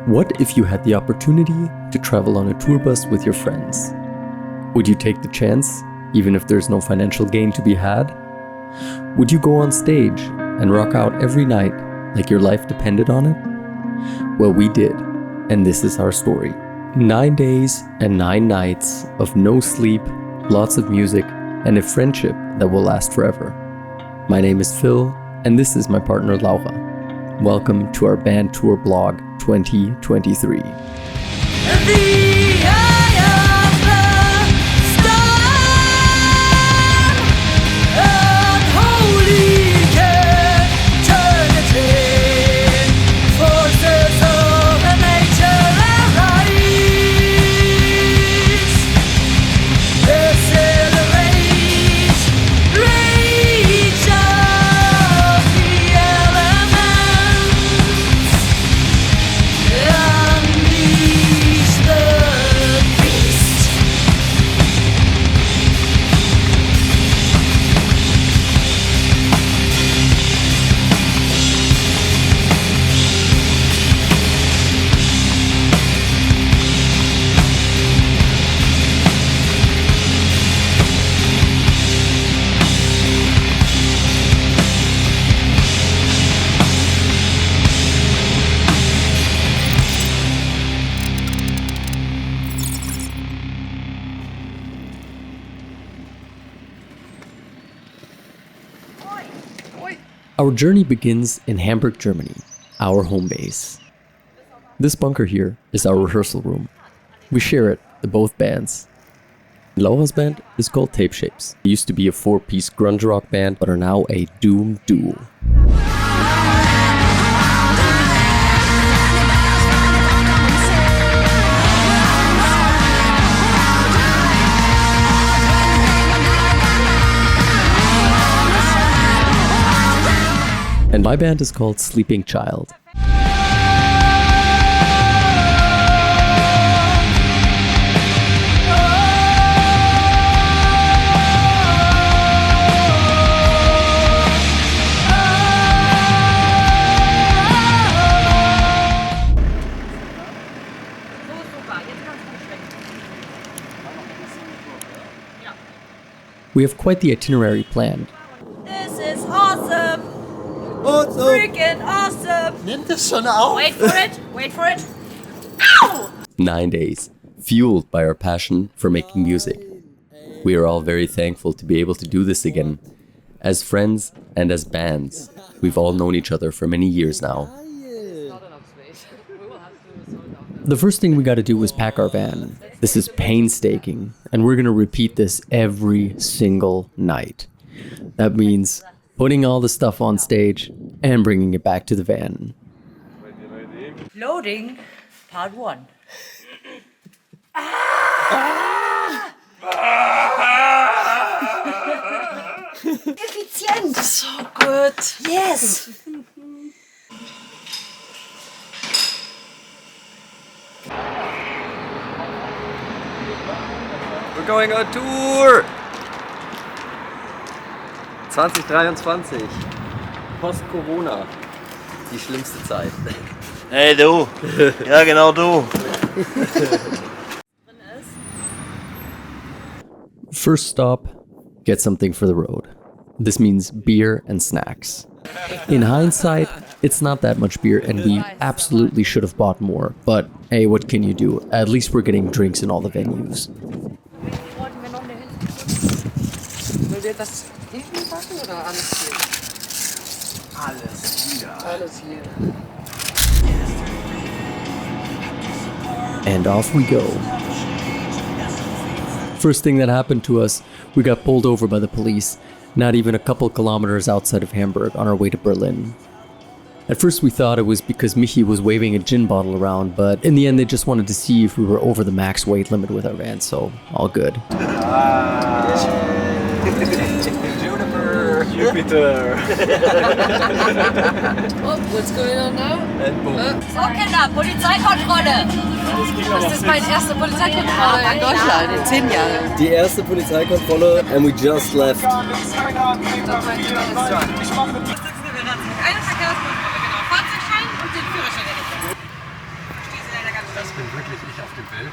What if you had the opportunity to travel on a tour bus with your friends? Would you take the chance, even if there's no financial gain to be had? Would you go on stage and rock out every night like your life depended on it? Well, we did, and this is our story. 9 days and 9 nights of no sleep, lots of music, and a friendship that will last forever. My name is Phil, and this is my partner Laura. Welcome to our band tour blog 2023. Our journey begins in Hamburg, Germany, our home base. This bunker here is our rehearsal room. We share it, the both bands. Laura's band is called Tape Shapes. They used to be a 4-piece grunge rock band, but are now a doom duo. And my band is called Sleeping Child. We have quite the itinerary planned. This is awesome! Awesome. Freaking awesome! Nimmt es schon auf? Wait for it! Wait for it! Ow! 9 days, fueled by our passion for making music. We are all very thankful to be able to do this again. As friends and as bands, we've all known each other for many years now. The first thing we got to do was pack our van. This is painstaking, and we're going to repeat this every single night. That means putting all the stuff on stage and bringing it back to the van. Loading, part 1. Effizient! So good! Yes! We're going on tour! 2023. Post-Corona. Die schlimmste Zeit. Hey du! Ja, genau du! First stop, get something for the road. This means beer and snacks. In hindsight, it's not that much beer and we absolutely should have bought more. But hey, what can you do? At least we're getting drinks in all the venues. Will dir das hinten packen oder alles hier? Alles hier. Alles hier. And off we go. First thing that happened to us, we got pulled over by the police, not even a couple kilometers outside of Hamburg on our way to Berlin. At first we thought it was because Michi was waving a gin bottle around, but in the end they just wanted to see if we were over the max weight limit with our van, so all good. Jupiter! Oh, what's going on now? So Kinder, Polizeikontrolle! Das ist meine erste Polizeikontrolle in Deutschland in 10 Jahren. Die erste Polizeikontrolle and we just left. Eine Verkehrskontrolle, genau. Fahrzeugschein und den Führerschein. bin wirklich ich auf dem Bild.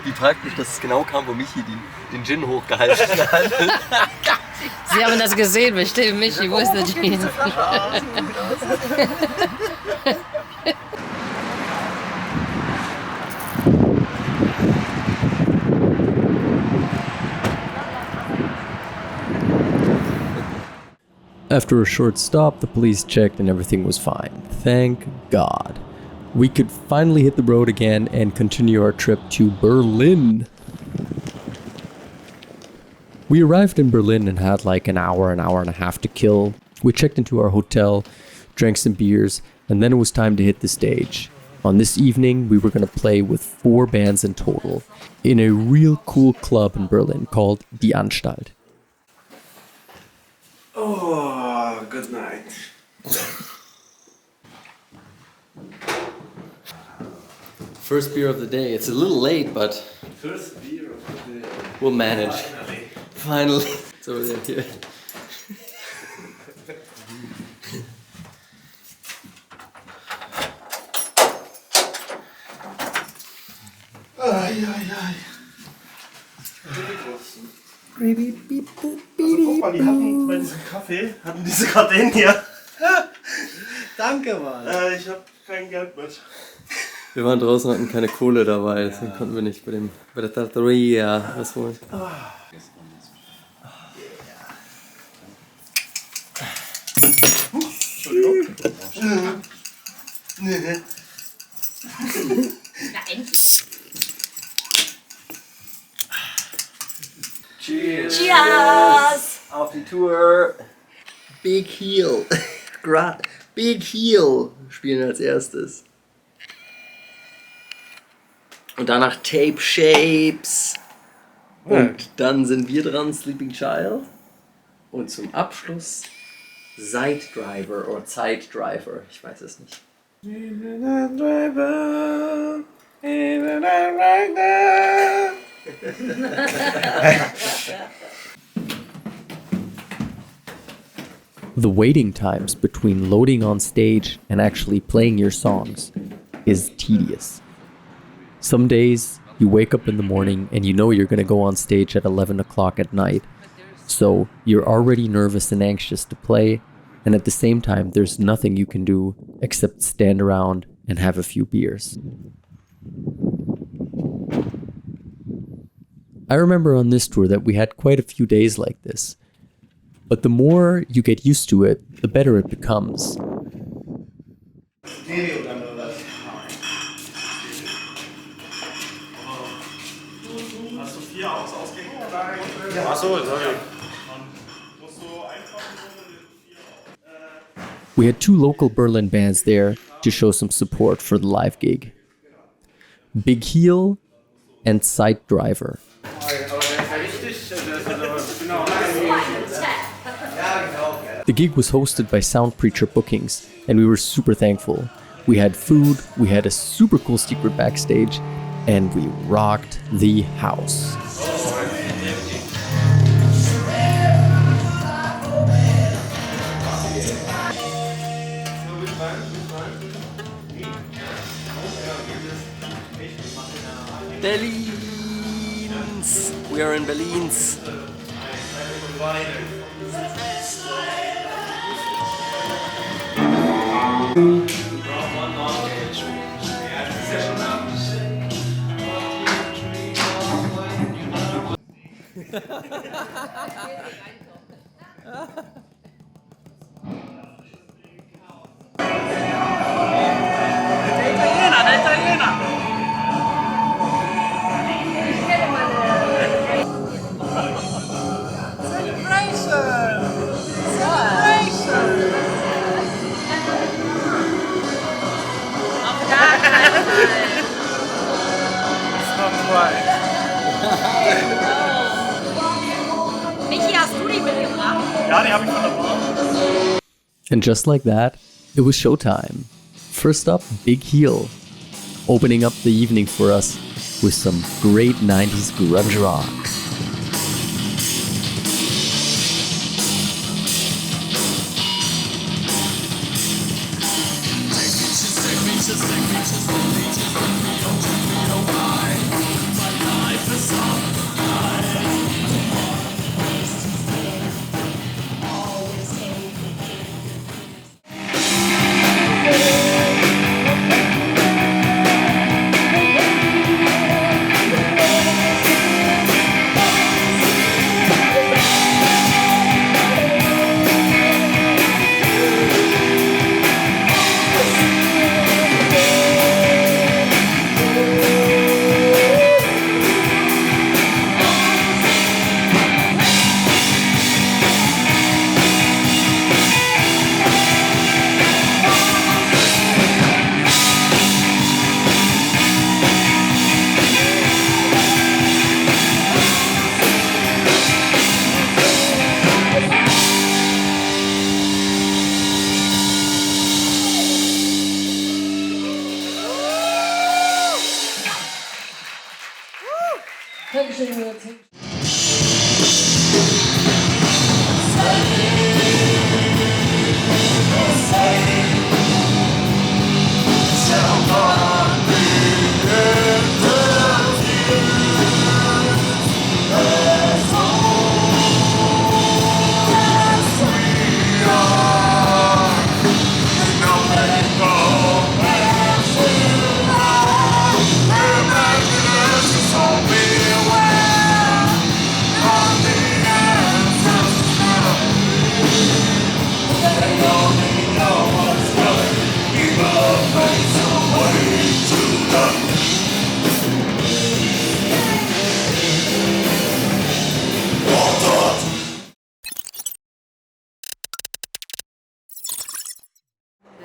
Wie praktisch, dass es genau kam, wo Michi den Gin hochgehalten hat. Sie haben das gesehen, bestimmt. Michi, wo ist der Gin? After a short stop, the police checked and everything was fine. Thank God. We could finally hit the road again and continue our trip to Berlin. We arrived in Berlin and had like an hour and a half to kill. We checked into our hotel, drank some beers, and then it was time to hit the stage. On this evening, we were going to play with 4 bands in total in a real cool club in Berlin called Die Anstalt. Oh, good night. First beer of the day. It's a little late, but First beer of the day. we'll manage. Finally. Finally. It's over there too. Ai, ai, ai. Also, guck mal, die hatten bei diesem Kaffee, diese gerade den hier. Danke, Mann. Ich hab kein Geld mit. Wir waren draußen, hatten keine Kohle dabei, deswegen konnten wir nicht bei der Trattoria was holen. Entschuldigung. Na endlich. Cheers! Cheers! Auf die Tour! Big Heel! Big Heel spielen als erstes. Und danach Tape Shapes. Und dann sind wir dran, Sleeping Child. Und zum Abschluss Side Driver oder Side Driver, ich weiß es nicht. The waiting times between loading on stage and actually playing your songs is tedious. Some days you wake up in the morning and you know you're going to go on stage at 11 o'clock at night, so you're already nervous and anxious to play, and at the same time there's nothing you can do except stand around and have a few beers. I remember on this tour that we had quite a few days like this. But the more you get used to it, the better it becomes. We had 2 local Berlin bands there to show some support for the live gig. Big Heel and Side Driver. The gig was hosted by Sound Preacher Bookings, and we were super thankful. We had food, we had a super cool secret backstage, and we rocked the house. Berlin's! We are in Berlin's. Michi, hast du die mitgebracht? Ja, die hab ich von der Bar. And just like that, it was showtime. First up, Big Heel, opening up the evening for us with some great 90s grunge rock.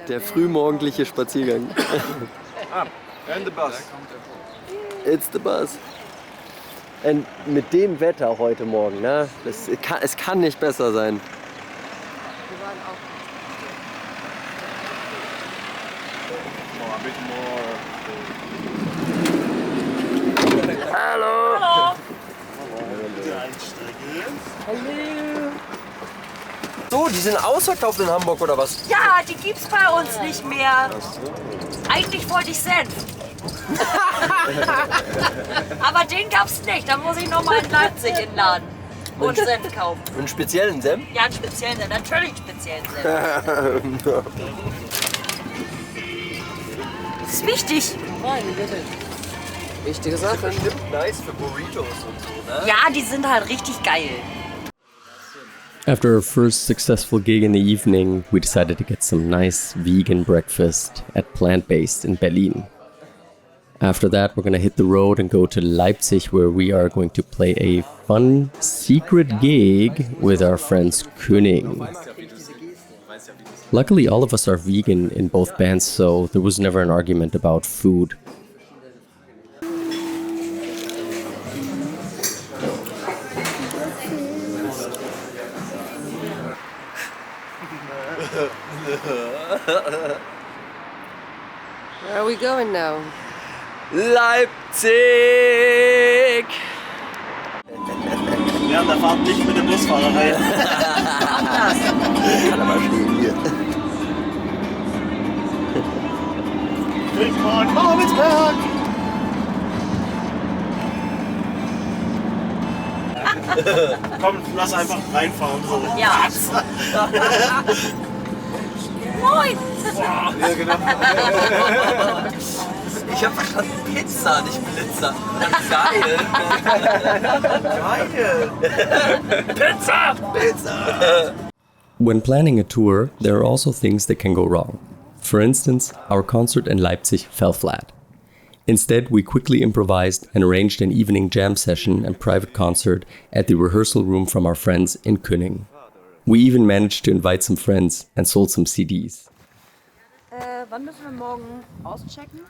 Der frühmorgendliche Spaziergang. And the bus. It's the bus. Und mit dem Wetter heute Morgen, ne? Es kann nicht besser sein. Hallo! So, die sind ausverkauft in Hamburg oder was? Ja, die gibt's bei uns nicht mehr. Eigentlich wollte ich Senf. Aber den gab's nicht. Da muss ich noch mal in Leipzig in den Laden und Senf kaufen. Einen speziellen Senf? Ja, einen speziellen Senf. Natürlich einen speziellen Senf. Das ist wichtig. Meine Güte. Wichtige Sache. Bestimmt nice für Burritos und so, ne? Ja, die sind halt richtig geil. After our first successful gig in the evening, we decided to get some nice vegan breakfast at Plant-Based in Berlin. After that, we're gonna hit the road and go to Leipzig, where we are going to play a fun secret gig with our friends Kyning. Luckily, all of us are vegan in both bands, so there was never an argument about food. Where are we going now? Leipzig! Während der Fahrt nicht mit dem Busfahrer rein. Kann aber stehen hier. Friedrichsmark, Babelsberg! Komm, lass einfach reinfahren. So. Ja. Moin! Ja, genau. Ich hab verstanden Pizza, nicht Blitzer. Geil. Pizza! Pizza! When planning a tour, there are also things that can go wrong. For instance, our concert in Leipzig fell flat. Instead, we quickly improvised and arranged an evening jam session and private concert at the rehearsal room from our friends in Kyning. We even managed to invite some friends and sold some CDs. Wann müssen wir morgen auschecken?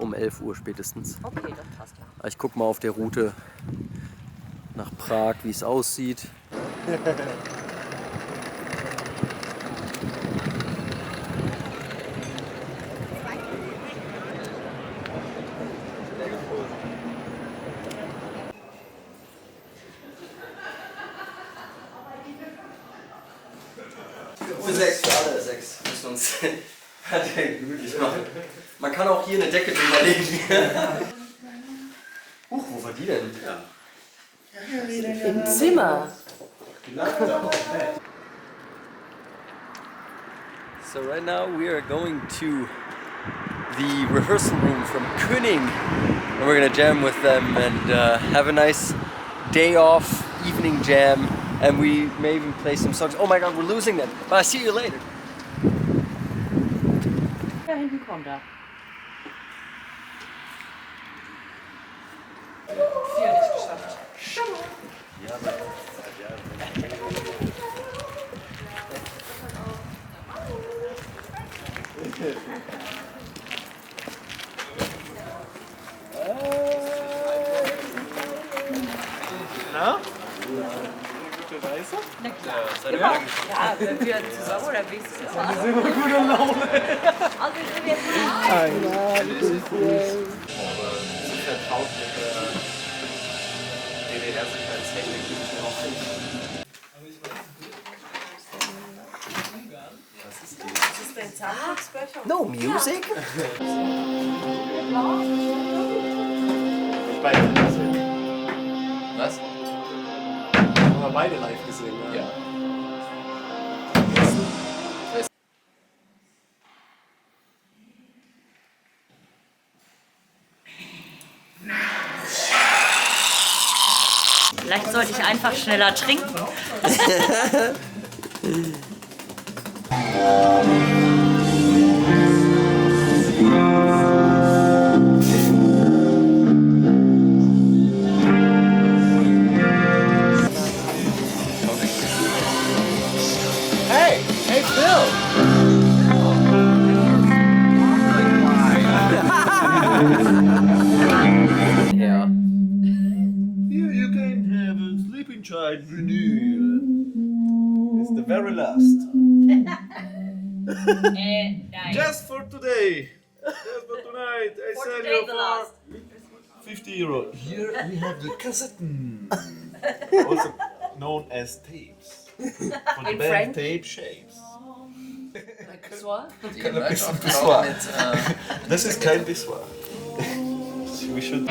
Um 11 Uhr spätestens. Okay, das passt ja. Ich guck mal auf der Route nach Prag, wie es aussieht. Für 6, für alle 6. Müssen uns gemütlich machen. Man kann auch hier eine Decke drüber legen. Huch, wo war die denn? Im Zimmer. So right now we are going to the rehearsal room from Kyning, and we're gonna jam with them and have a nice day off evening jam, and we may even play some songs. Oh my god, we're losing them, but I'll see you later. Da hinten kommt er. Vier nicht geschafft. Na? Gute Reise? Na klar. Ja, wenn wir zusammen unterwegs sind. Wir sind in guter Laune. Also sind wir jetzt Sie vertraut mit der DDR-Sicherheitstechnik Das ist dein Zahnputzbecher. No music? Beide gesehen. Was? Haben wir beide live gesehen, ne? Ja. Vielleicht sollte ich einfach schneller trinken. Hey! Hey, Phil! Ja. Here you can have a Sleeping Child vinyl. It's the very last. Nein. Just for today. Just for tonight. I For sell today you the for last. 50 euro. Here we have the Kassetten. Also known as tapes. Von der In Band French? Tape Shapes. Pissoir? Kann ein bisschen Pissoir. Das ist kein Pissoir. We should.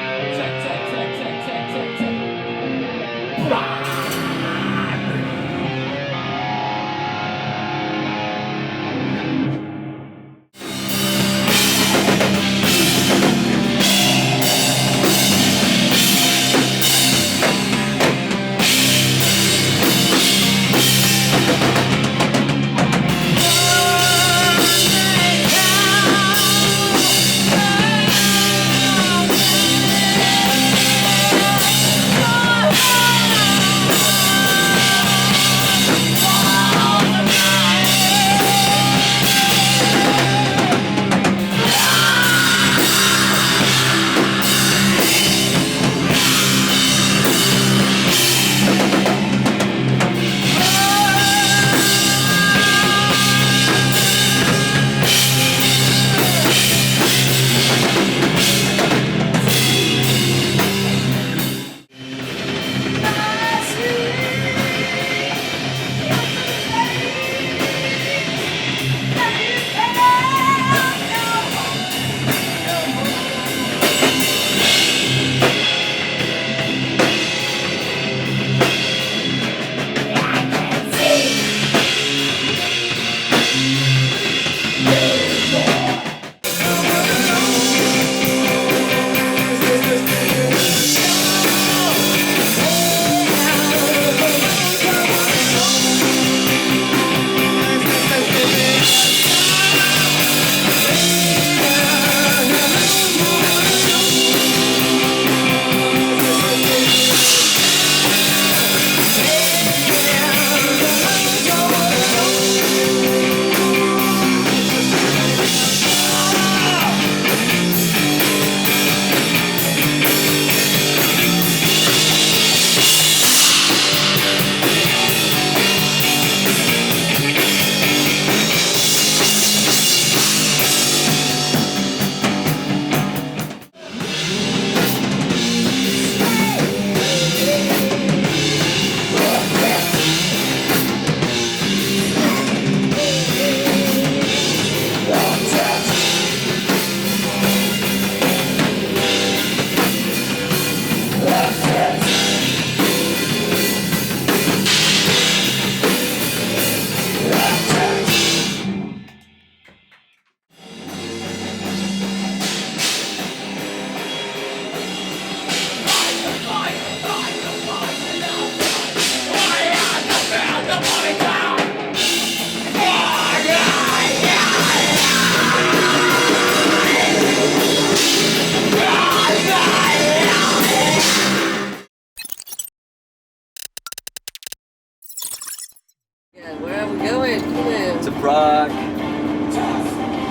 Prague.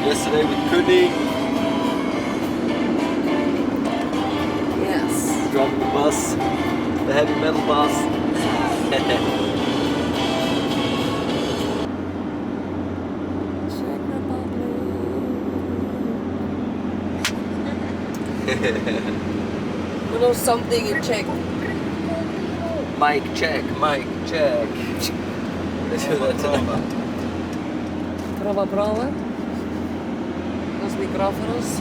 Yesterday with Kyning. Yes. Driving the bus, the heavy metal bus. You know something in Czech? Mic check, mic check. Prova. Los micrófonos.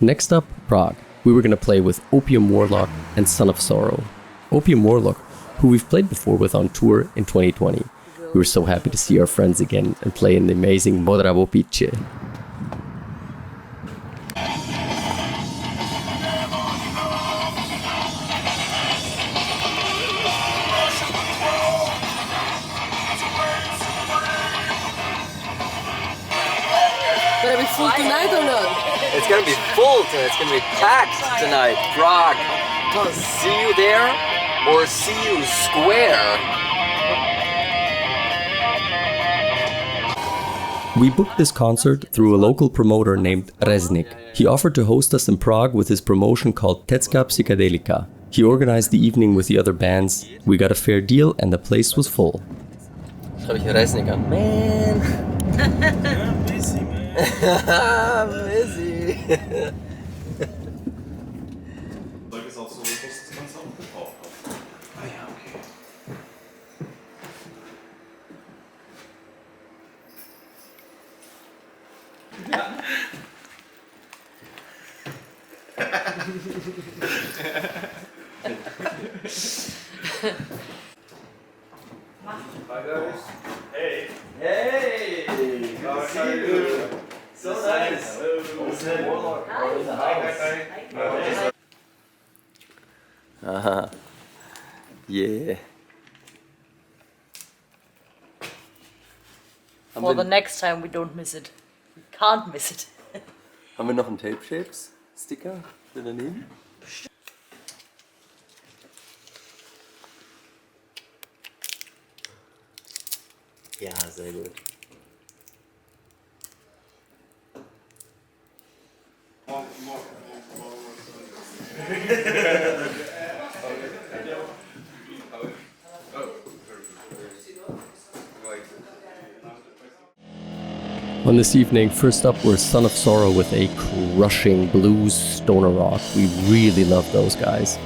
Next up, Prague. We were gonna play with Opium Warlock and Son of Sorrow. Opium Warlock, who we've played before with on tour in 2020. We were so happy to see our friends again and play in the amazing Modravo Piće. Gonna be full tonight or not? It's gonna be full tonight, it's gonna be packed tonight. Prague. See you there or see you square. We booked this concert through a local promoter named Reznik. He offered to host us in Prague with his promotion called Tecka Psychedelika. He organized the evening with the other bands. We got a fair deal and the place was full. Schreibe ich Reznik an. Man. Busy, man. Busy. Zeug ist auch so robust, das kannst du auch gebrauchen. Ah ja, okay. Hi guys. Hey. Hey. How are you? So nice. Warlock. Hi. Aha. Yeah. For the next time we don't miss it. We can't miss it. Haben wir noch einen Tape Shapes Sticker für daneben? Ja, sehr gut. On this evening, first up were Son of Sorrow with a crushing blues stoner rock. We really love those guys.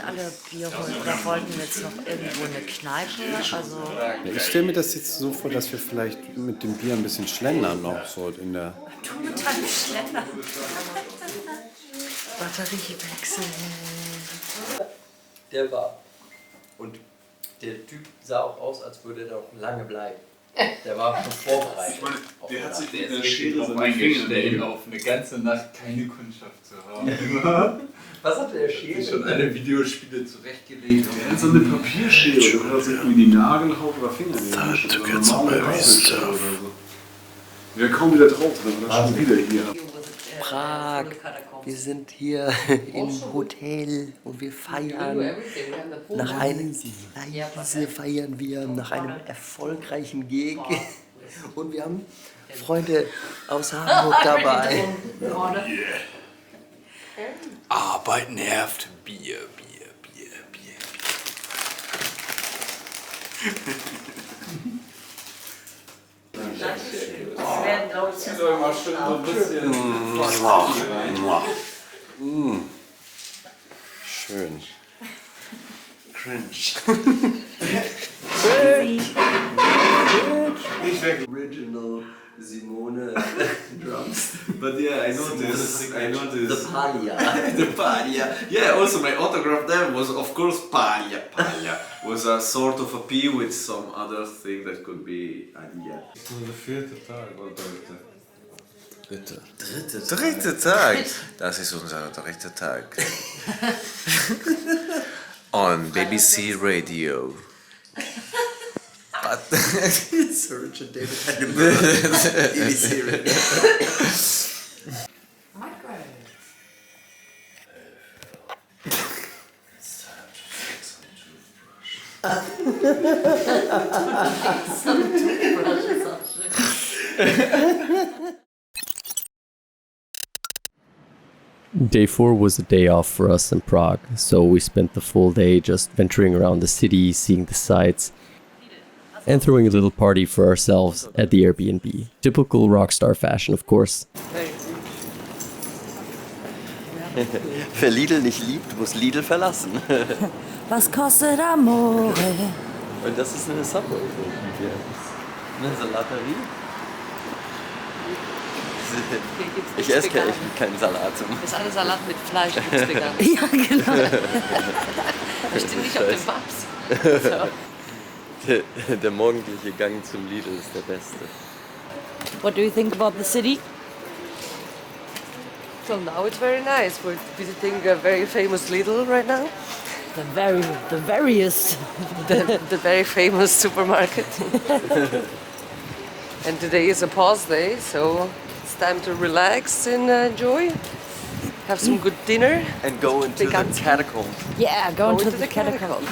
nicht alle Bier holen oder wollten jetzt noch irgendwo eine Kneipe? Also Ja, ich stelle mir das jetzt so vor, dass wir vielleicht mit dem Bier ein bisschen schlendern noch so in der... du mit deinem Schletter. Batterie wechseln. Der war. Und der Typ sah auch aus, als würde er noch lange bleiben. Der war schon vorbereitet. Ich meine, der hat sich mit einer Schere Schere so seine Finger eingestellt, auf eine ganze Nacht keine Kundschaft zu haben. Was hat der Schere? Schon alle Videospiele zurechtgelegt. Der hat so eine Papierschere oder so irgendwie die Nagelhaut oder Fingernägel. Wir kommen wieder drauf, dann war schon wieder hier. Prag. Wir sind hier im Hotel und wir feiern. Nach einem Reise feiern wir nach einem erfolgreichen Gig. Und wir haben Freunde aus Hamburg dabei. Arbeit nervt. Bier, Bier, Bier, Bier. Das werden, glaube ich, Zieht euch mal schön so ein bisschen. Schön. Original Simone drums. But yeah, I noticed. The Palia. The Palia. Yeah, also my autograph there was of course Palia. Palia was a sort of a P with some other thing that could be Alia. So der 4. Tag oder dritte? Dritte Tag. Das ist unser dritter Tag. On BBC Radio. Sir Richard David Attenborough. BBC Radio. Day 4 was a day off for us in Prague, so we spent the full day just venturing around the city, seeing the sights, and throwing a little party for ourselves at the Airbnb. Typical rockstar fashion, of course. Wer Lidl nicht liebt, muss Lidl verlassen. Was kostet Amore? Und das ist eine Subway. Eine Salaterie. Ich esse keinen Salat. Das ist alles Salat mit Fleisch, nichts vegan. Ja, genau. Ich stehe nicht auf dem Babs. So. Der morgendliche Gang zum Lidl ist der beste. What do you think about the city? So now it's very nice. We're visiting a very famous Lidl right now. The various. The very famous supermarket. And today is a pause day, so it's time to relax and enjoy. Have some good dinner. And go into the catacombs. Yeah, go into the catacombs.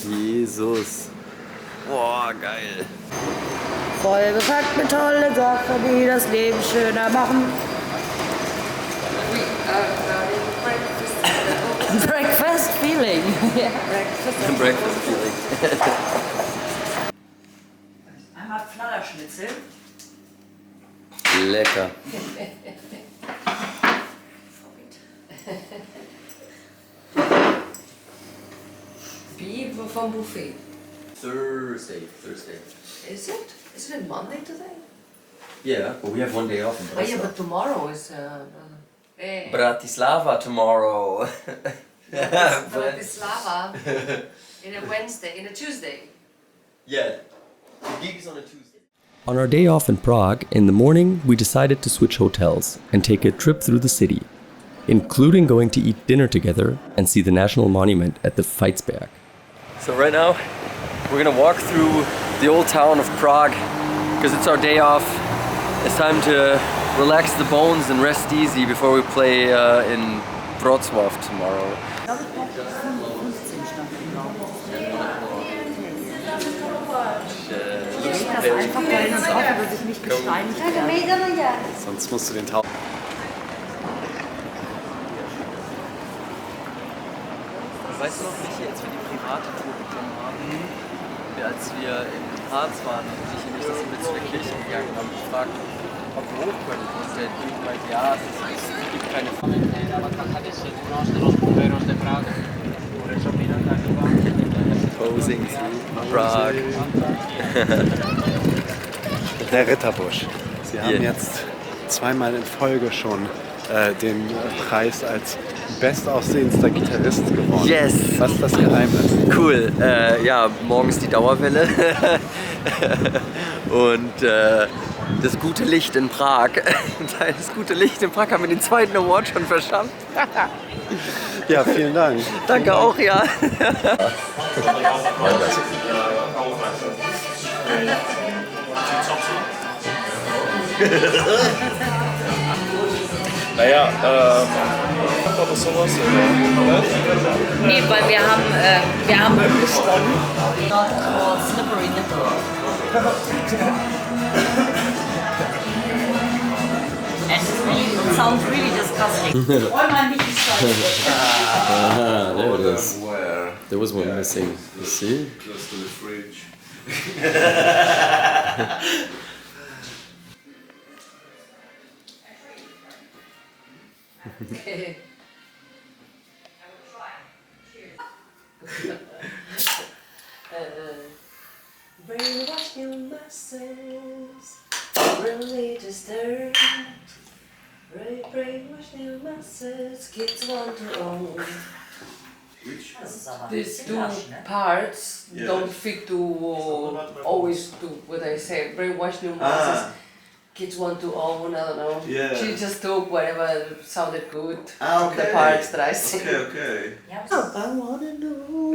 Jesus. Boah, geil. Voll bepackt mit tollen Sachen, die das Leben schöner machen. Breakfast feeling. Yeah. Breakfast feeling. Einmal Fladerschnitzel. Lecker. Beef from buffet. Thursday. Is it? Is it Monday today? Yeah, but we have one day off in Oh yeah, but tomorrow is. Bratislava tomorrow. Bratislava. In a Wednesday, in a Tuesday. Yeah, the gig is on a Tuesday. On our day off in Prague, in the morning, we decided to switch hotels and take a trip through the city, including going to eat dinner together and see the national monument at the Veitsberg. So right now, we're gonna walk through the old town of Prague because it's our day off. It's time to relax the bones and rest easy before we play in Wrocław tomorrow. Sonst musst du den Tauch... Weißt du noch, Michi, als wir die private Tour bekommen haben, als wir in Harz waren und sicher nicht, dass sie mit zu der Kirche gegangen haben. Ich fragte, ob wir hoch können. Und der Typ meinte, ja, es gibt keine Posing through Prague. Der Ritterbusch. Sie haben Hier. jetzt zweimal in Folge schon den Preis als bestaussehendster Gitarrist gewonnen. Yes! Was ist das Geheimnis? Cool. Ja, morgens die Dauerwelle. Und das gute Licht in Prag. Das gute Licht in Prag haben wir den zweiten Award schon verschafft. Ja, vielen Dank. Danke auch, ja. Naja, kommt doch sowas, oder? Nee, weil wir haben umgesponnen. Not called slippery nipple. And it sounds really disgusting. All my meat is Ah, there it is. Where? There was one missing. You see? Close to the fridge. Brainwash your muscles, really disturbed. Brainwash your muscles, kids want to own. These two parts don't fit to always do what I say. Brainwash new muscles. Kids want to own, I don't know. Yeah. She just took whatever sounded good. Okay. The parts that I sing. Okay. I wanna know,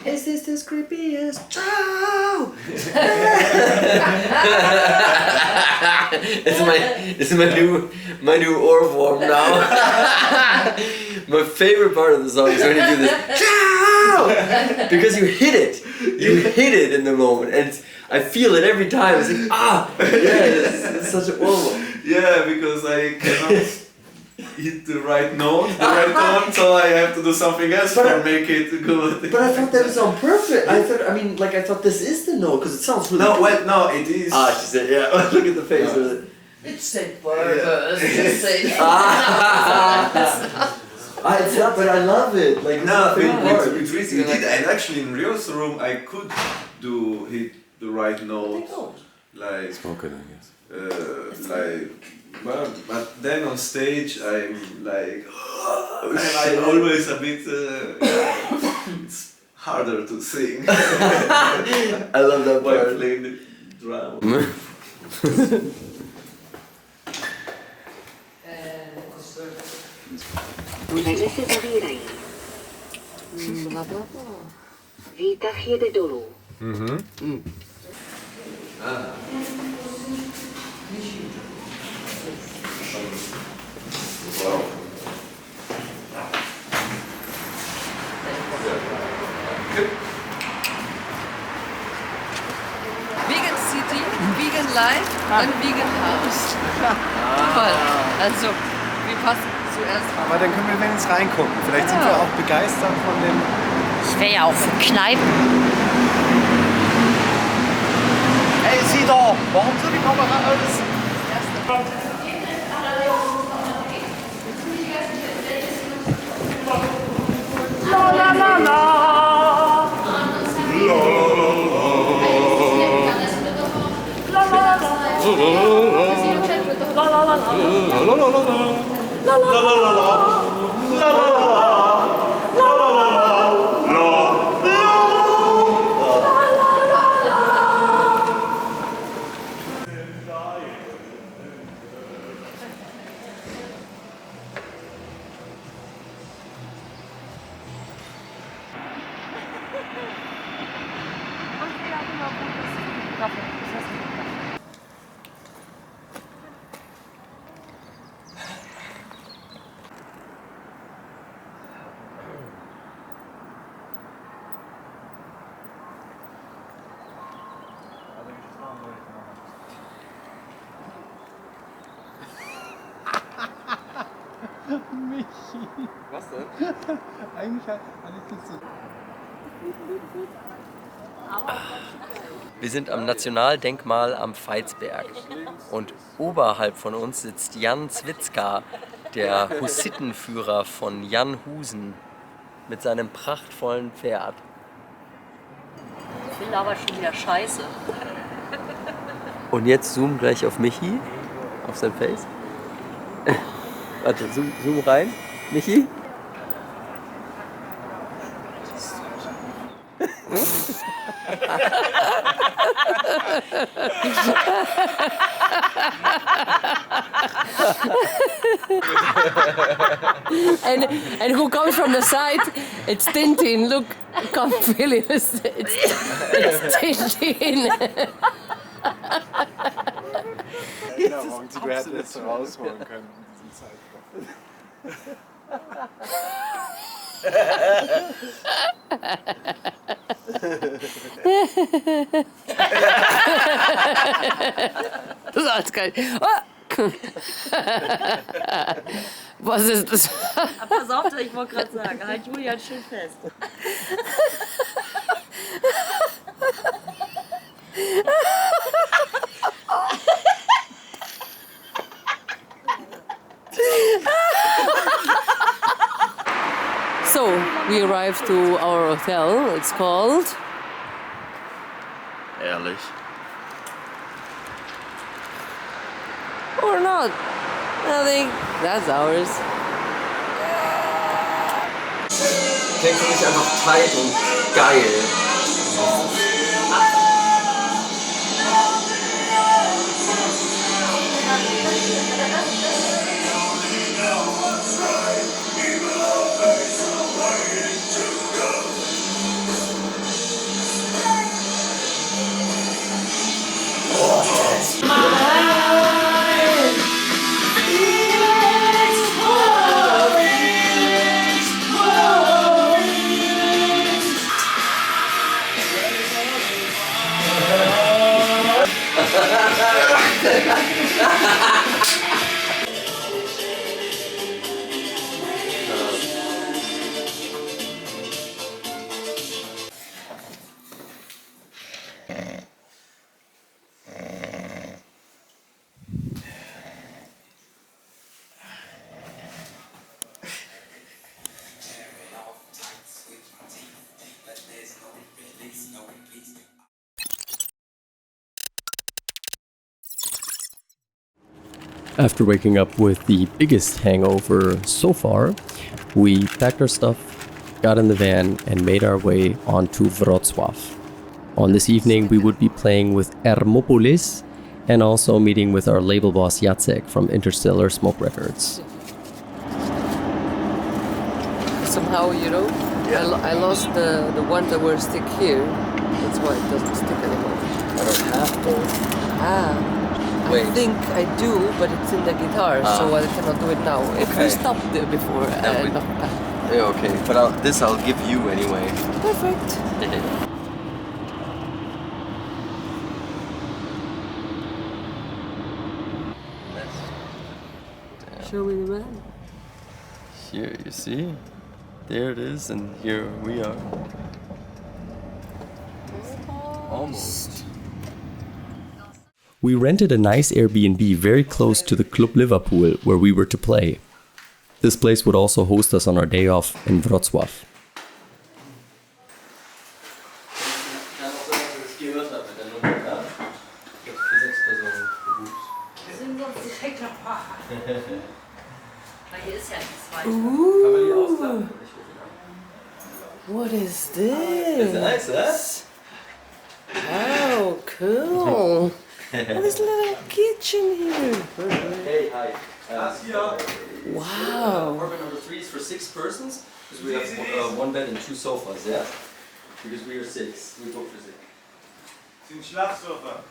is this as creepy as Ciao? It's my new ohrwurm now. My favorite part of the song is when you do this Ciao! Because you hit it in the moment, and I feel it every time. It's like it's such an ohrwurm. Yeah, because I cannot hit the right note, so I have to do something else to make it good. But I thought that was on purpose. I thought this is the note because it sounds really. No, wait, no, it is. She said, yeah. Look at the face. No. It's said purpose. It's said. It's not, but I love it. Like No, it's it's really did. And actually, in Rio's room, I could hit the right note, like Smoke it, I guess. but then on stage, I'm like, I'm always a bit. It's harder to sing. I love that While part. playing the drum. Výtah jede dolů. Vegan City, Vegan Life und Vegan House. Toll. Also, wir passen zuerst. Aber dann können wir wenigstens reingucken. Vielleicht sind wir auch begeistert von dem. Ich wäre ja auch für Kneipen. Hey, sieh doch! Warum so die Kamera alles? La la la la. Was denn? Eigentlich hatte ich das so. Wir sind am Nationaldenkmal am Veitsberg und oberhalb von uns sitzt Jan Zwitzka, der Hussitenführer von Jan Husen, mit seinem prachtvollen Pferd. Ich will aber schon wieder Scheiße. Und jetzt zoom gleich auf Michi, auf sein Face. Warte, zoom rein. Michi? And who comes from the side? It's Tintin. Look, come feel it. It's Tintin. Erinnerung, die du hättest rausholen können in diesem Zeitraum. Das ist alles geil. Was ist das? Pass auf, ich wollte gerade sagen, halt Julian schön fest. So, we arrived to our hotel. It's called... Ehrlich. Or not. I think that's ours. Klingt für mich einfach tight und geil. After waking up with the biggest hangover so far, we packed our stuff, got in the van, and made our way on to Wrocław. On this evening, we would be playing with Hermopolis and also meeting with our label boss Jacek from Interstellar Smoke Records. Somehow, you know, I lost the one that were stick here. That's why it doesn't stick anymore. I don't have both. I think I do, but it's in the guitar, so I cannot do it now. If we stopped there before, Yeah, okay, but I'll give you anyway. Perfect. Show me the man. Here, you see? There it is, and here we are. Almost. We rented a nice Airbnb very close to the Club Liverpool where we were to play. This place would also host us on our day off in Wrocław. Ooh. What is this? It's nice, huh? Wow, cool. This little kitchen here. Hey, hi. Wow. Apartment number 3 is for 6 persons, because we have 1 bed and 2 sofas, yeah? Because we are 6. We booked for 6. Sind Schlafsofa.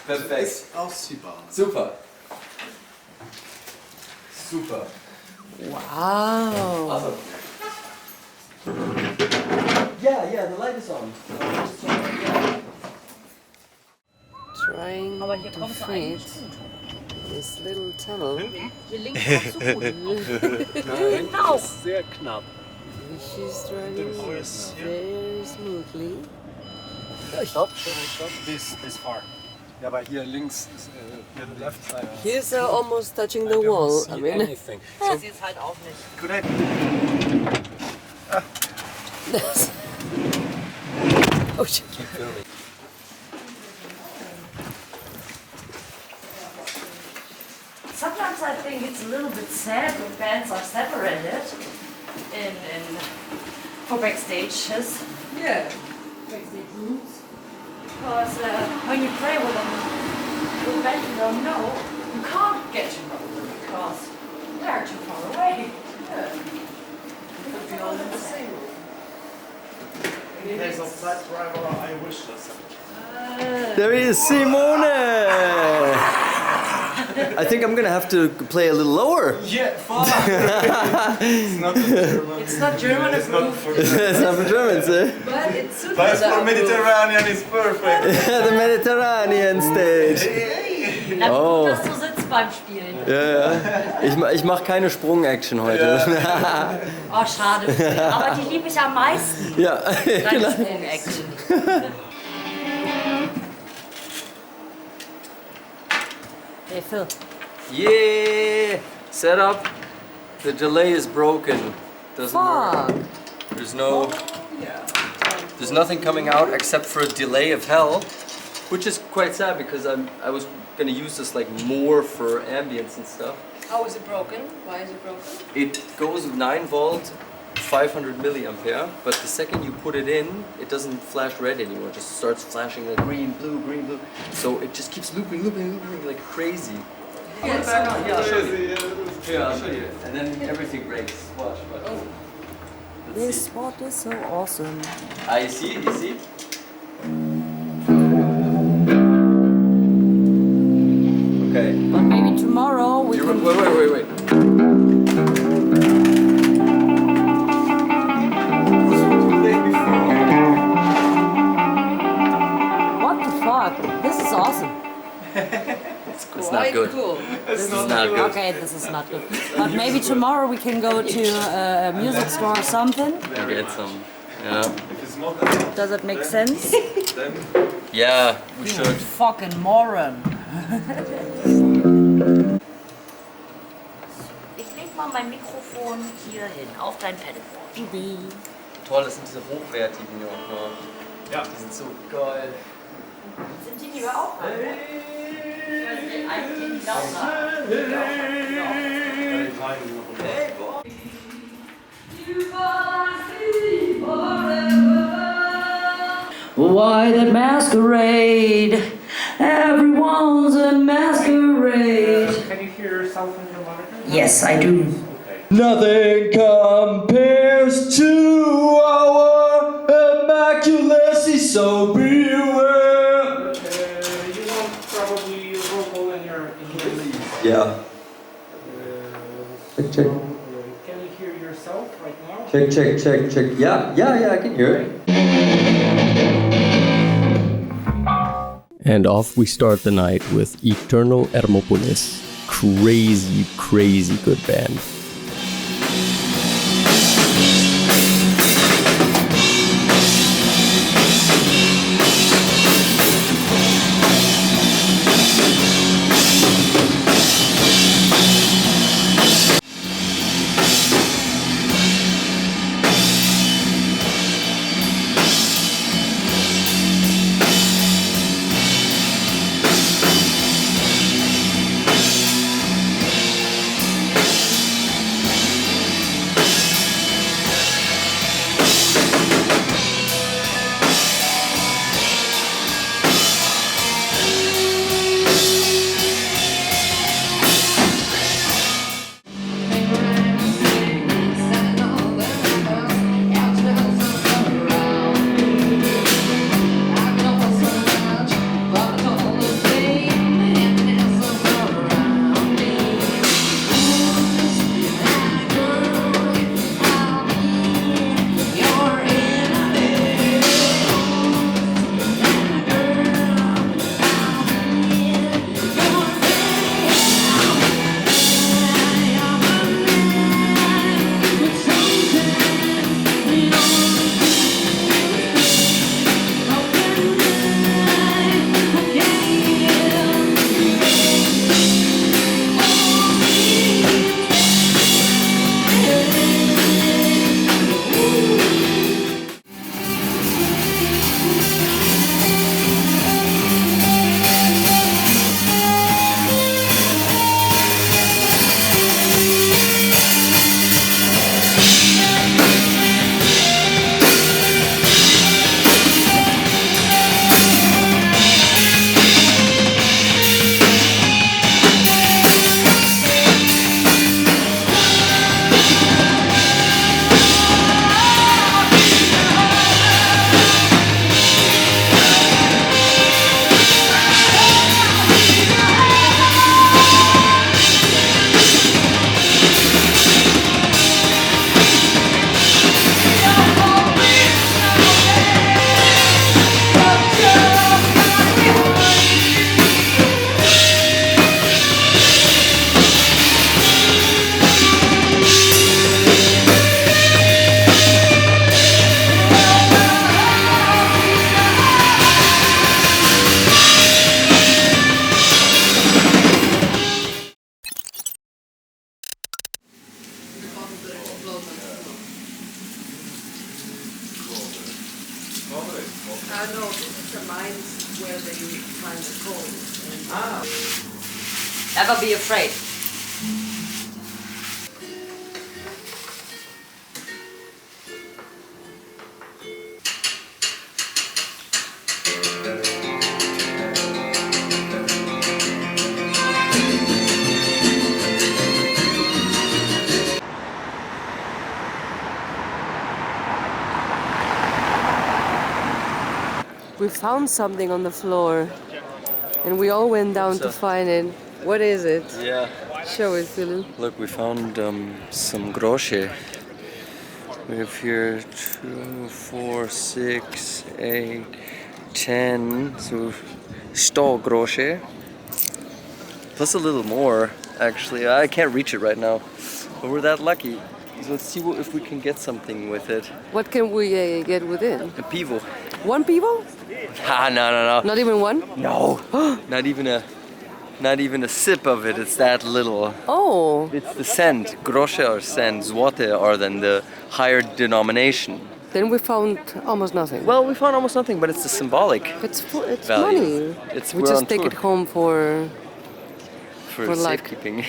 Perfekt. Ausziehbar. Super. Super. Wow. Awesome. Yeah, the light is on. Trying to fit this little tunnel. Hier links kommst du gut. Nein, sehr knapp. She's driving very smoothly. Stop. This far. Ja, aber hier links ist hier left side. He's almost touching the wall. I mean, Anything. Das jetzt halt auch nicht. Could oh shit. Sometimes I think it's a little bit sad when bands are separated for backstages. Yeah. Backstage rooms. Because when you play with a band you don't know, you can't get to know them because they're too far away. Yeah. Could be all in the same room. In case of side driver, I wish this. There is Simone! I think I'm gonna have to play a little lower. Yeah, fuck! It's not German. It's not German It's not approved. for It's not for Germans, eh? But it's super. But for Mediterranean is perfect. The Mediterranean stage. Na gut, Oh. dass du sitzt beim Spielen. Ja, ja. Ich mach keine Sprung-Action heute. Oh, schade. Aber die liebe ich am meisten. Ja, Deine genau. Sprung-Action. Hey Phil. Yeah! Setup. The delay is broken. Doesn't work. There's no. There's nothing coming out except for a delay of hell, which is quite sad because I was gonna use this like more for ambience and stuff. How is it broken? Why is it broken? It goes 9 volt, 500 milliampere, but the second you put it in, it doesn't flash red anymore. It just starts flashing like green, blue. So it just keeps looping like crazy. Yes. Yeah, I'll show you. Yeah, I'll show you. And then everything breaks. Watch. Oh. This spot is so awesome. You see? Okay. But maybe tomorrow we can... Wait. What the fuck? This is awesome. It's not good. Cool. This is not good. Okay, this is not good. But maybe tomorrow we can go to a music store or something. Get some. Yeah. If it's not enough, Does it make sense? then Yeah, we should. Fucking moron. Ich leg mal mein Mikrofon hier hin, auf dein Pedalboard. Toll, das sind diese hochwertigen. Ja. Die sind so geil. Sind die lieber auch? Eigentlich lauter. Hey, boah. Why that masquerade? Everyone's a masquerade. Can you hear yourself in the monitor? Yes, I do. Nothing compares to our immaculacy, so beware. You want probably vocal in your lead. Yeah. Check. Can you hear yourself right now? Check. Yeah, I can hear it. And off we start the night with Eternal Hermopolis. Crazy good band. finds a cold. Never be afraid. We found something on the floor, and we all went down to find it. What is it? Yeah. Show it, Philip. Look, we found some grosze. We have here 2, 4, 6, 8, 10. So 100 grosze. Plus a little more, actually. I can't reach it right now, but we're that lucky. So let's see if we can get something with it. What can we get with it? A pivo. One pivo? Ah, no. Not even one? No. Not even a sip of it. It's that little. Oh. It's the cent. Grosze or cent. Złote are then the higher denomination. Then we found almost nothing. Well, we found almost nothing, but it's the symbolic. It's value. money. We just take it home for luck. safekeeping.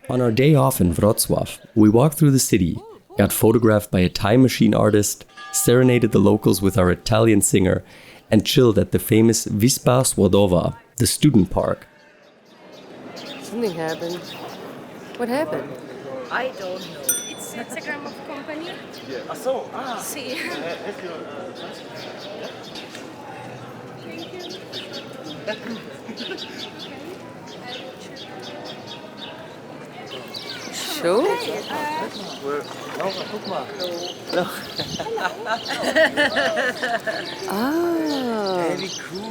On our day off in Wrocław, we walked through the city, got photographed by a time machine artist, serenaded the locals with our Italian singer, and chilled at the famous Wyspa Słodowa, the student park. Something happened. What happened? I don't know. It's Instagram of company. Yeah. See. Show? Ah. Hey, wie cool.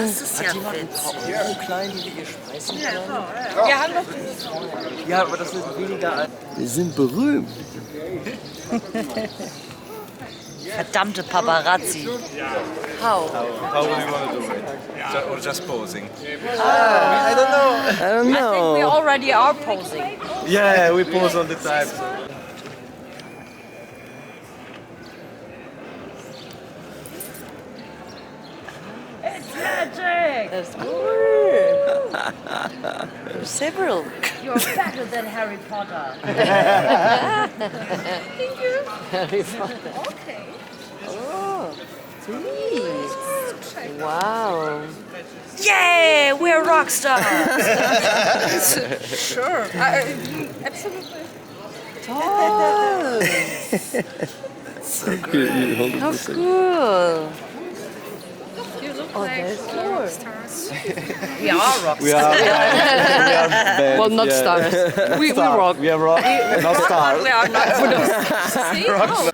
Das ist ja witzig. So klein, die wir schmeißen Ja, können. voll. Wir haben noch dieses. Ja, aber das ist weniger als... Wir sind berühmt. Verdammte Paparazzi. How? How would you want to do it? Or just posing? I don't know. I think we already are posing. Yeah, we pose all the time. It's magic! That's good. There's several. You're better than Harry Potter. Thank you. Harry Potter. Okay. Oh, sweet. Wow. Yay! We're rock stars! Sure. Absolutely. Oh, So cool. how cool. You look Oh, like that's rock cool. stars. We are rock We stars. are band, Well, not yeah. stars. We rock. We are rock, not stars. We are not. See? Oh.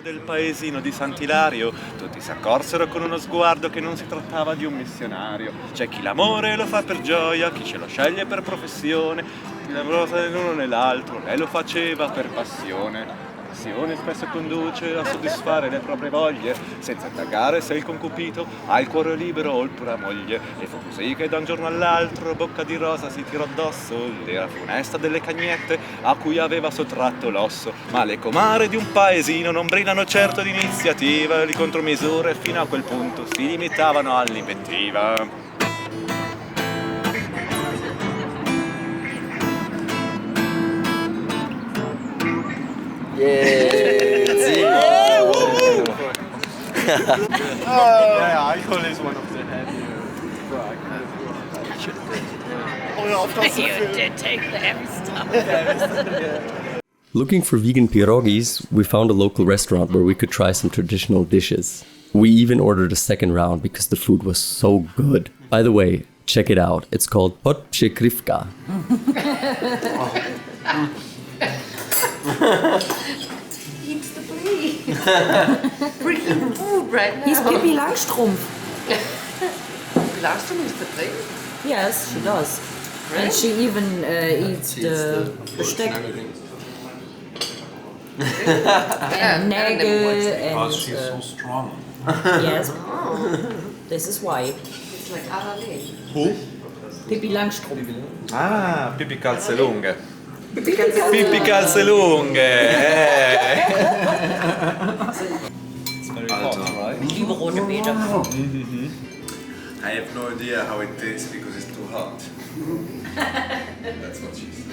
Del paesino di Sant'Ilario, tutti si accorsero con uno sguardo che non si trattava di un missionario. C'è chi l'amore lo fa per gioia, chi ce lo sceglie per professione, chi lavora né l'uno né l'altro, lei lo faceva per passione. La passione spesso conduce a soddisfare le proprie voglie, senza indagare se il concupito ha il cuore libero o il pura moglie. E fu così che da un giorno all'altro Bocca di Rosa si tirò addosso l'era funesta delle cagnette a cui aveva sottratto l'osso. Ma le comare di un paesino non brillano certo di iniziativa, di contromisure fino a quel punto si limitavano all'invettiva. Yeah, alcohol is one of the heavier drugs. You did take the heavy stuff. Looking for vegan pierogis, we found a local restaurant where we could try some traditional dishes. We even ordered a second round because the food was so good. By the way, check it out. It's called podprzekrywka. He's the please. Bringing food right now. He's Pippi Langstrumpf. Langstrumpf is the place? Yes, she does. Really? And she even eats the besteck. And Nägel and... Because she's so strong. Yes. This is why. It's like Arale. Who? Pippi Langstrumpf. Ah, Pippi calze lunghe. Pippi Pippi calze lunghe. very hot, right? Überrote Beete. I have no idea how it tastes because it's too hot. That's what she said.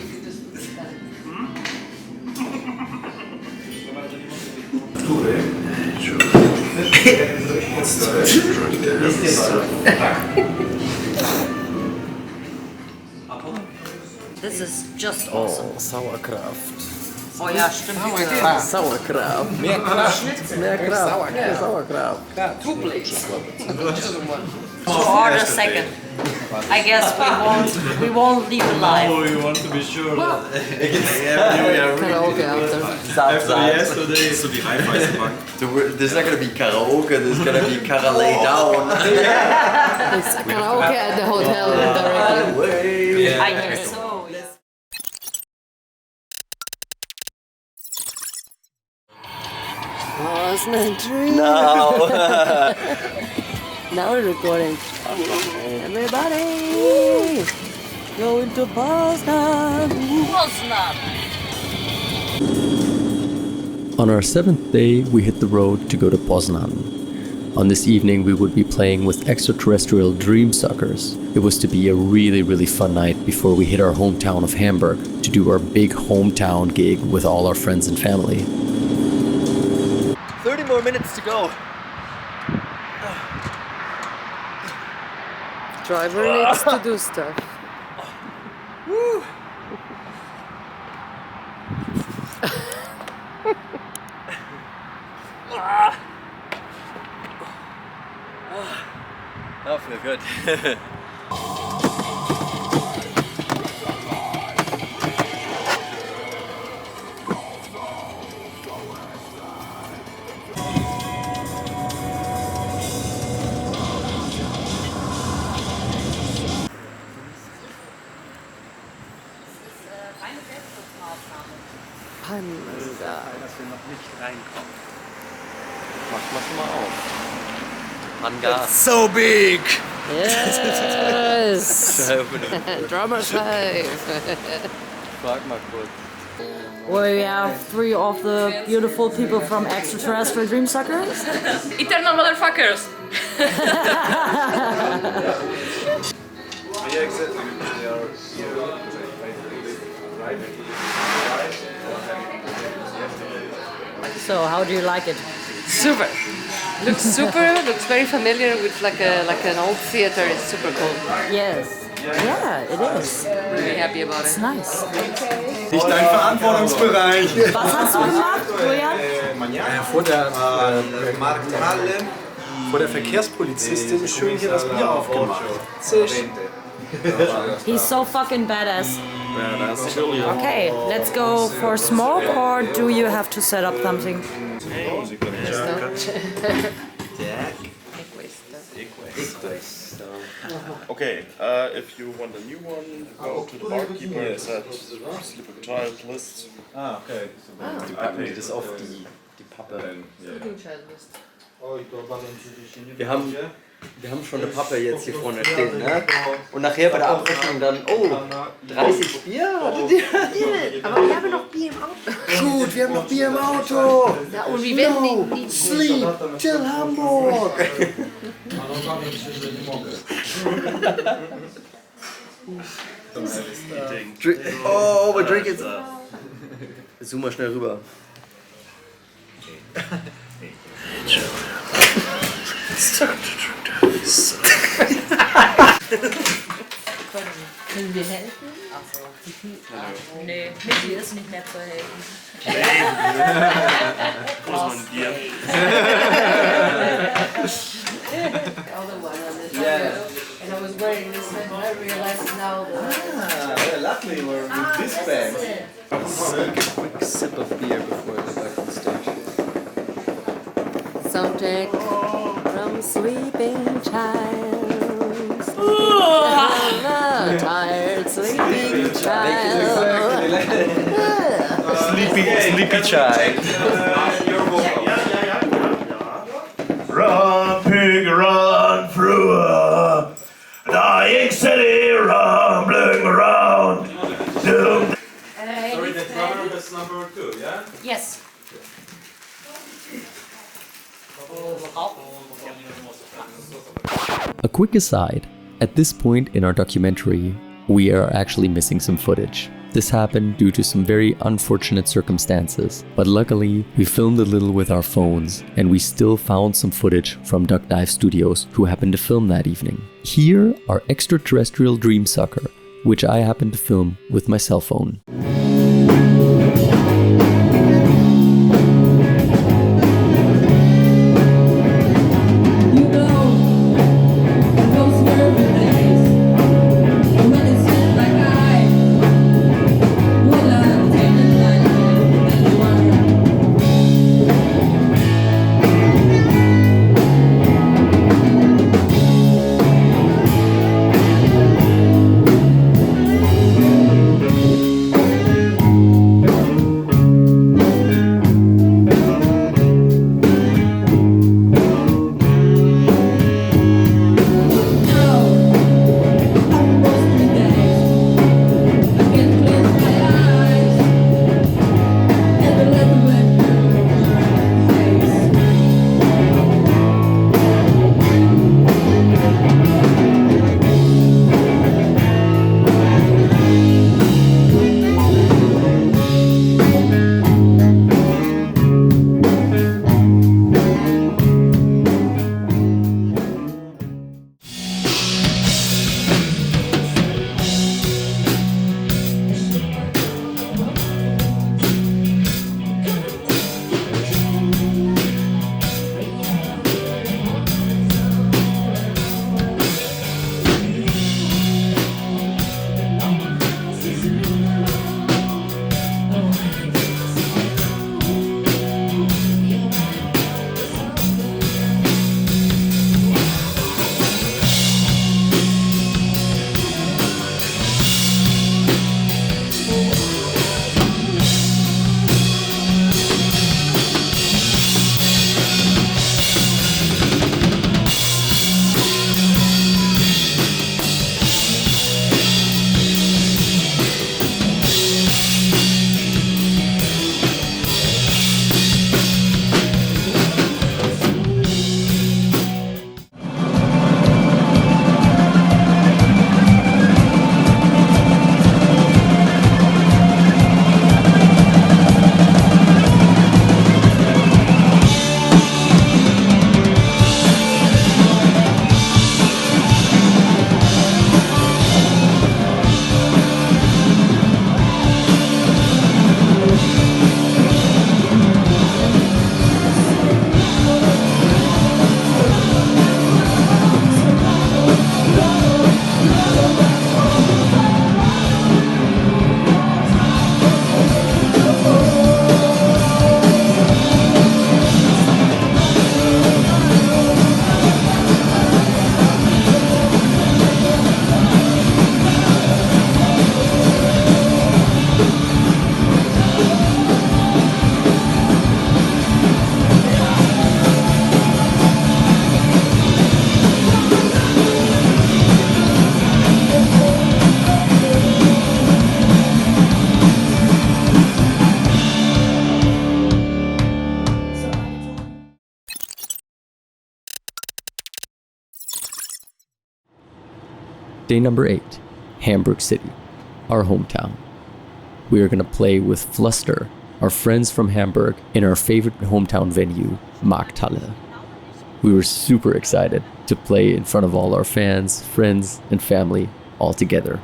This is just awesome. Sauerkraft. Oh ja, stimmt. Sauerkraft. Mehr Kraft. Mehr Kraft. Sauerkraft. 2 plates. Or the second. I guess we won't leave alive. Oh, you want to be sure that Karaoke after. after yesterday, so the Hi-Fi's back. There's not gonna be karaoke, there's gonna be kara lay down. It's karaoke at the hotel directly. I guess so. Yes. Wasn't a dream. No. Now we're recording. Everybody, going to Boston. On our 7th day, we hit the road to go to Poznan. On this evening, we would be playing with Extraterrestrial Dreamsuckers. It was to be a really, really fun night before we hit our hometown of Hamburg to do our big hometown gig with all our friends and family. 30 more minutes to go. Driver needs to do stuff. Woo. That feels good. Dass wir noch nicht reinkommen. Mach mal schon mal auf. Manga. So big! Yes! Drummer five. Frag mal kurz. We have 3 of the beautiful people from Extraterrestrial Dreamsucker. Eternal motherfuckers! Yeah, exactly. They are here. So, how do you like it? Super! Looks super, looks very familiar with like an old theater. It's super cool. Yes. Yeah, it is. Really happy about It's it. nice. Nicht dein Verantwortungsbereich. Was hast du gemacht, Julian? Vor der Verkehrspolizistin schön hier das Bier aufgemacht. Sehr schön. He's so fucking badass. Okay, let's go for smoke, or do you have to set up something? Okay, if you want a new one, go to the barkeeper and set sleeping child list. Ah, okay. Die packen die das auf die Pappe. Wir haben schon eine Pappe jetzt hier vorne stehen, ne? Und nachher bei der Abrechnung dann, oh, 30 Bier? Hattet ihr? Aber wir haben noch Bier im Auto. Gut, wir haben noch Bier im Auto. Ja, und wir werden nicht Sleep till Hamburg. Oh, wir trinken jetzt. Zoom mal schnell rüber. Können wir helfen? Achso. Nee, Michi ist nicht mehr zu helfen. Wo ist mein Bier? Other one on this video, and I was wearing this and I realized now that Lovely, we're with this bag. Take a quick sip of beer before I go back on stage. Soundtrack from Sleeping Child. Tired sleeping child. Sleepy child. Run, pig, run through a dying city, rumbling around. Sorry, the drummer was number 2, yeah? Yes. A quick aside, at this point in our documentary, we are actually missing some footage. This happened due to some very unfortunate circumstances, but luckily we filmed a little with our phones and we still found some footage from Duck Dive Studios who happened to film that evening. Here are Extraterrestrial Dreamsucker, which I happened to film with my cell phone. Day number 8, Hamburg City, our hometown. We are going to play with Fluster, our friends from Hamburg, in our favorite hometown venue, Markthalle. We were super excited to play in front of all our fans, friends, and family all together.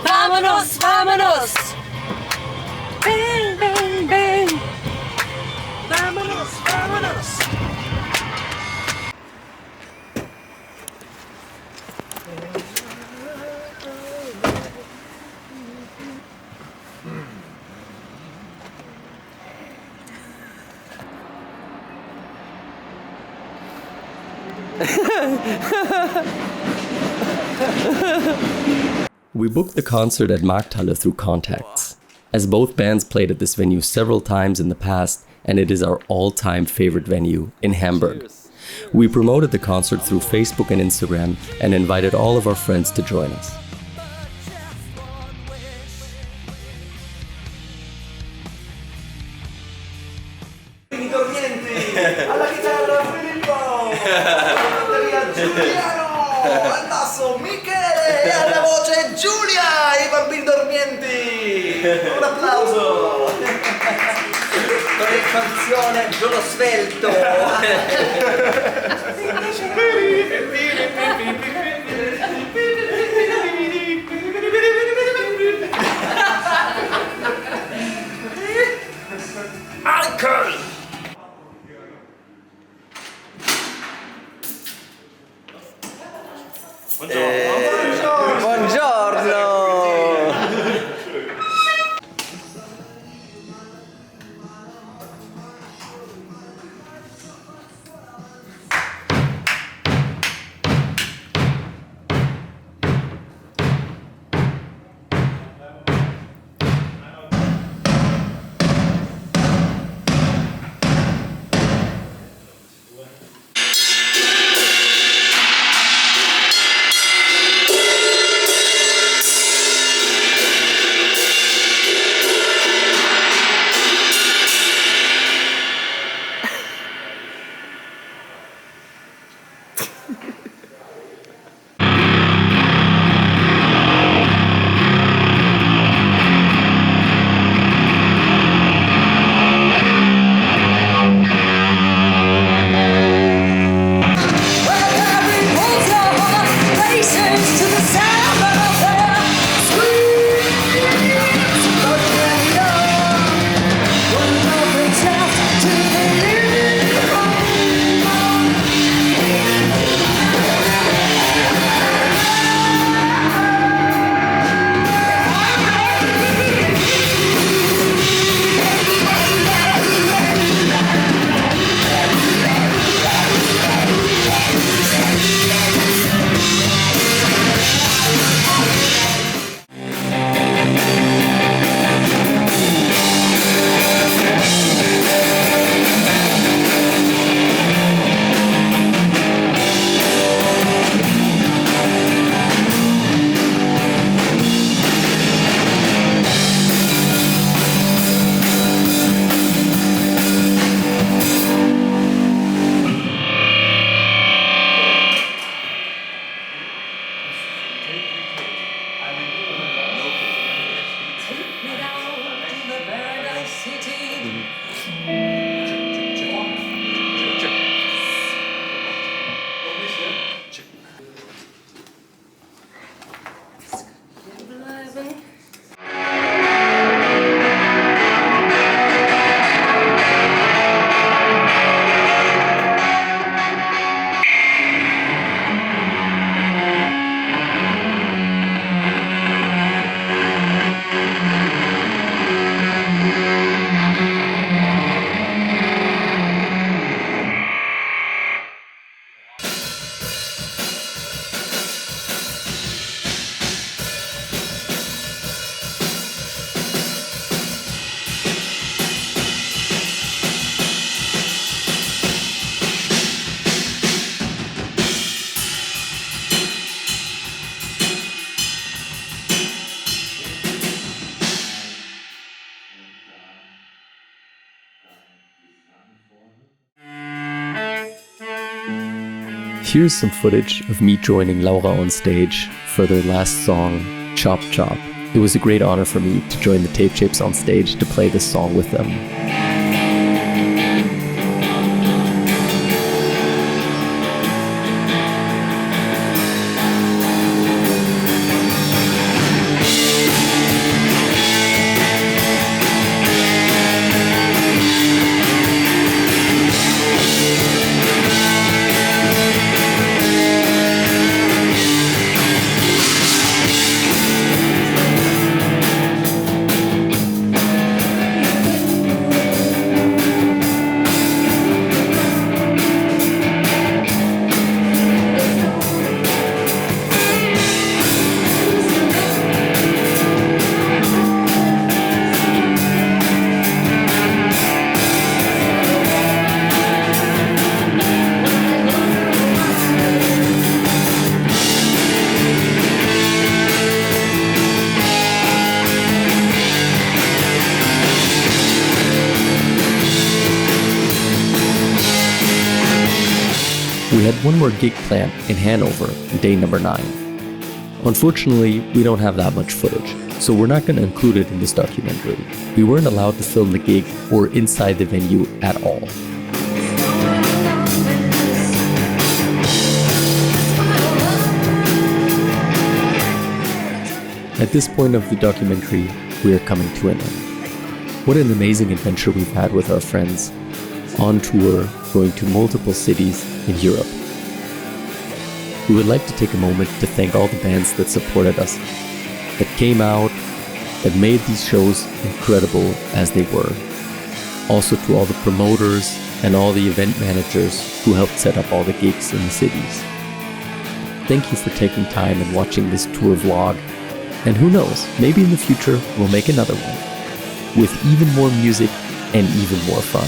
Vámonos, vámonos. Bang, bang, bang. Vámonos, vámonos. We booked the concert at Markthalle through contacts, as both bands played at this venue several times in the past, and it is our all-time favorite venue in Hamburg. We promoted the concert through Facebook and Instagram and invited all of our friends to join us. Alla chitarra Filippo! Alla batteria Giuliano! Al basso Michele! E alla voce Giulia! I bambini dormienti! Un applauso! Con l'espansione Giolo Svelto! Alcohol! Buongiorno! Here's some footage of me joining Laura on stage for their last song, Chop Chop. It was a great honor for me to join the Tape Shapes on stage to play this song with them. had one more gig planned in Hanover, day number 9. Unfortunately, we don't have that much footage, so we're not going to include it in this documentary. We weren't allowed to film the gig or inside the venue at all. At this point of the documentary, we are coming to an end. What an amazing adventure we've had with our friends, on tour, going to multiple cities in Europe. We would like to take a moment to thank all the bands that supported us, that came out, that made these shows incredible as they were. Also to all the promoters and all the event managers who helped set up all the gigs in the cities. Thank you for taking time and watching this tour vlog. And who knows, maybe in the future we'll make another one, with even more music and even more fun.